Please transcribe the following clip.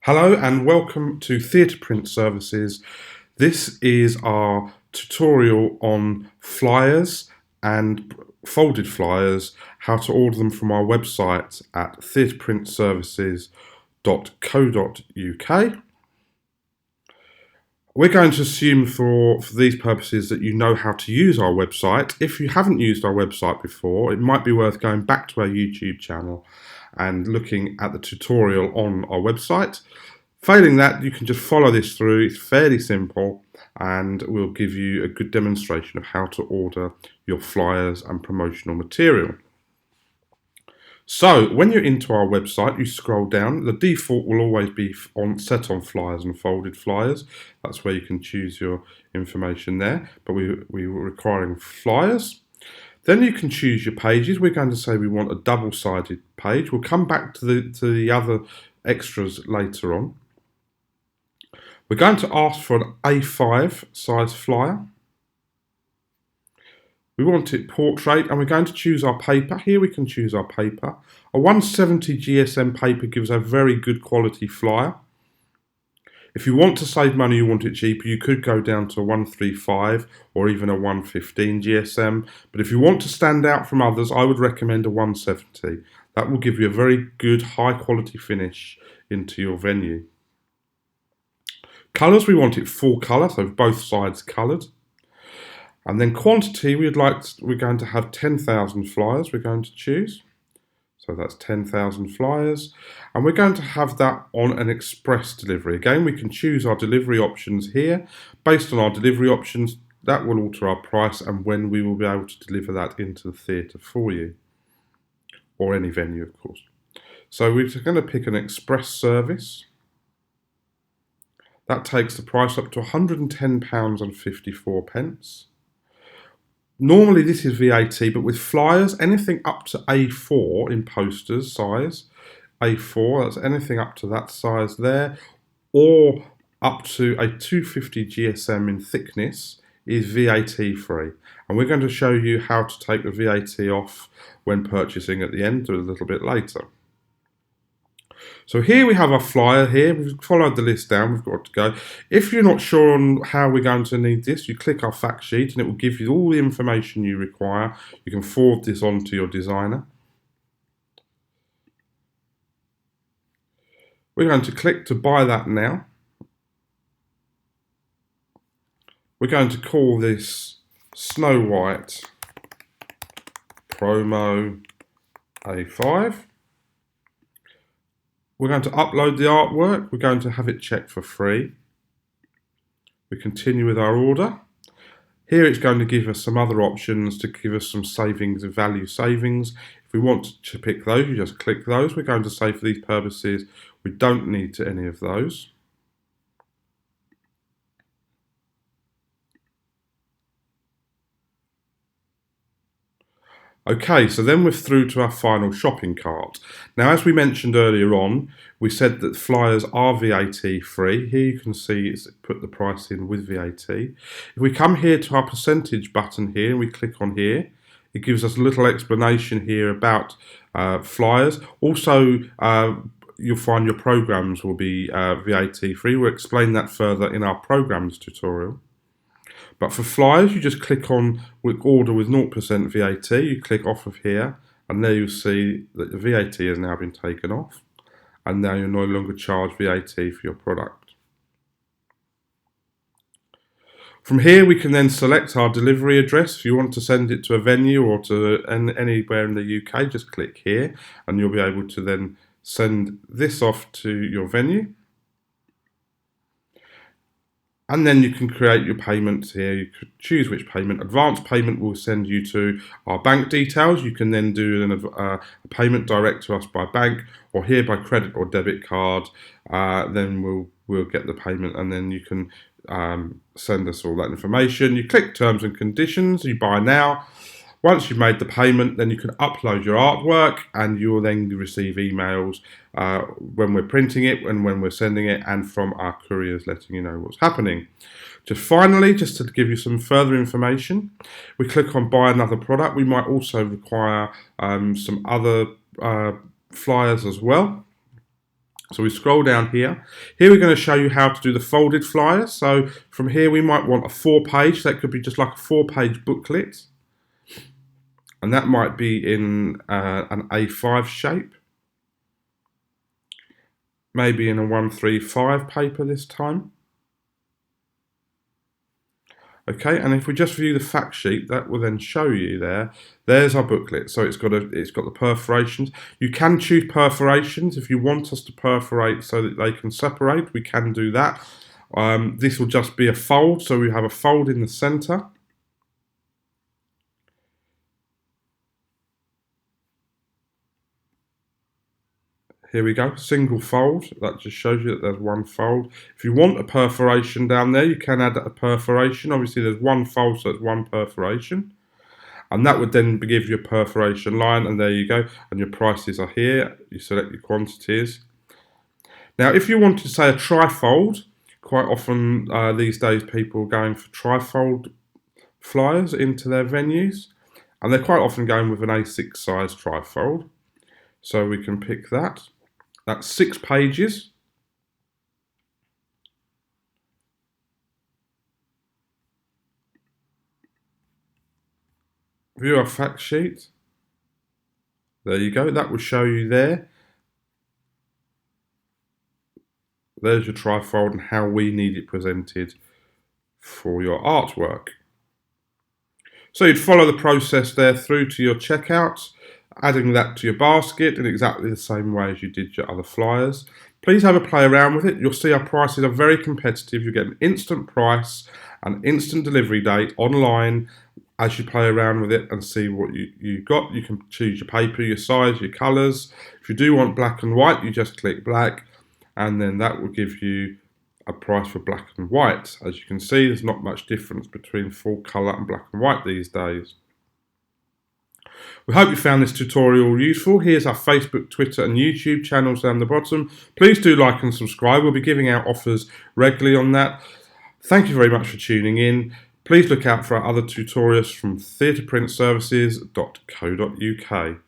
Hello and welcome to Theatre Print Services. This is our tutorial on flyers and folded flyers, how to order them from our website at theatreprintservices.co.uk. We're going to assume for these purposes that you know how to use our website. If you haven't used our website before, it might be worth going back to our YouTube channel and looking at the tutorial on our website. Failing that, you can just follow this through. It's fairly simple and we'll give you a good demonstration of how to order your flyers and promotional material. So when you're into our website, you scroll down. The default will always be set on flyers and folded flyers. That's where you can choose your information there, but we were requiring flyers. Then you can choose your pages. We're going to say we want a double-sided page. We'll come back to the other extras later on. We're going to ask for an A5 size flyer. We want it portrait and we're going to choose our paper. Here we can choose our paper. A 170 GSM paper gives a very good quality flyer. If you want to save money, you want it cheaper, you could go down to a 135 or even a 115 GSM. But if you want to stand out from others, I would recommend a 170. That will give you a very good high quality finish into your venue. Colours, we want it full colour, so both sides coloured. And then quantity, we're going to have 10,000 flyers we're going to choose. So that's 10,000 flyers. And we're going to have that on an express delivery. Again, we can choose our delivery options here. Based on our delivery options, that will alter our price and when we will be able to deliver that into the theatre for you. Or any venue, of course. So we're going to pick an express service. That takes the price up to £110.54. Normally this is VAT, but with flyers, anything up to A4 in posters size, A4, that's anything up to that size there, or up to a 250 GSM in thickness is VAT free. And we're going to show you how to take the VAT off when purchasing at the end, a little bit later. So here we have our flyer here. We've followed the list down, we've got to go. If you're not sure on how we're going to need this, you click our fact sheet and it will give you all the information you require. You can forward this on to your designer. We're going to click to buy that now. We're going to call this Snow White Promo A5. We're going to upload the artwork. We're going to have it checked for free. We continue with our order. Here it's going to give us some other options to give us some savings, value savings. If we want to pick those, you just click those. We're going to say for these purposes, we don't need any of those. Okay, so then we're through to our final shopping cart. Now, as we mentioned earlier on, we said that flyers are VAT free. Here you can see it's put the price in with VAT. If we come here to our percentage button here and we click on here, it gives us a little explanation here about flyers. Also, you'll find your programs will be VAT free. We'll explain that further in our programs tutorial. But for flyers, you just click on order with 0% VAT. You click off of here, and there you'll see that the VAT has now been taken off, and now you're no longer charged VAT for your product. From here, we can then select our delivery address. If you want to send it to a venue or to anywhere in the UK, just click here, and you'll be able to then send this off to your venue. And then you can create your payments here. You could choose which payment. Advance payment will send you to our bank details. You can then do a payment direct to us by bank or here by credit or debit card. Then we'll get the payment and then you can send us all that information. You click terms and conditions. You buy now. Once you've made the payment, then you can upload your artwork and you will then receive emails when we're printing it and when we're sending it and from our couriers letting you know what's happening. Just finally, just to give you some further information, we click on buy another product. We might also require some other flyers as well. So we scroll down here. Here we're going to show you how to do the folded flyers. So from here we might want a 4-page. That could be just like a 4-page booklet. And that might be in an A5 shape. Maybe in a 135 paper this time. Okay, and if we just view the fact sheet, that will then show you there's our booklet. So it's got the perforations. You can choose perforations if you want us to perforate so that they can separate. We can do that. This will just be a fold, so we have a fold in the center. Here we go, single fold. That just shows you that there's one fold. If you want a perforation down there, you can add a perforation. Obviously there's one fold, so it's one perforation. And that would then give you a perforation line, and there you go. And your prices are here. You select your quantities. Now, if you want to say a trifold, quite often these days people are going for trifold flyers into their venues. And they're quite often going with an A6 size trifold. So we can pick that. That's 6 pages. View our fact sheet. There you go. That will show you there. There's your trifold and how we need it presented for your artwork. So you'd follow the process there through to your checkout, adding that to your basket in exactly the same way as you did your other flyers. Please have a play around with it. You'll see our prices are very competitive. You get an instant price, an instant delivery date online as you play around with it and see what you got. You can choose your paper, your size, your colours. If you do want black and white, you just click black, and then that will give you a price for black and white. As you can see, there's not much difference between full colour and black and white these days. We hope you found this tutorial useful. Here's our Facebook, Twitter and YouTube channels down the bottom. Please do like and subscribe. We'll be giving out offers regularly on that. Thank you very much for tuning in. Please look out for our other tutorials from theatreprintservices.co.uk.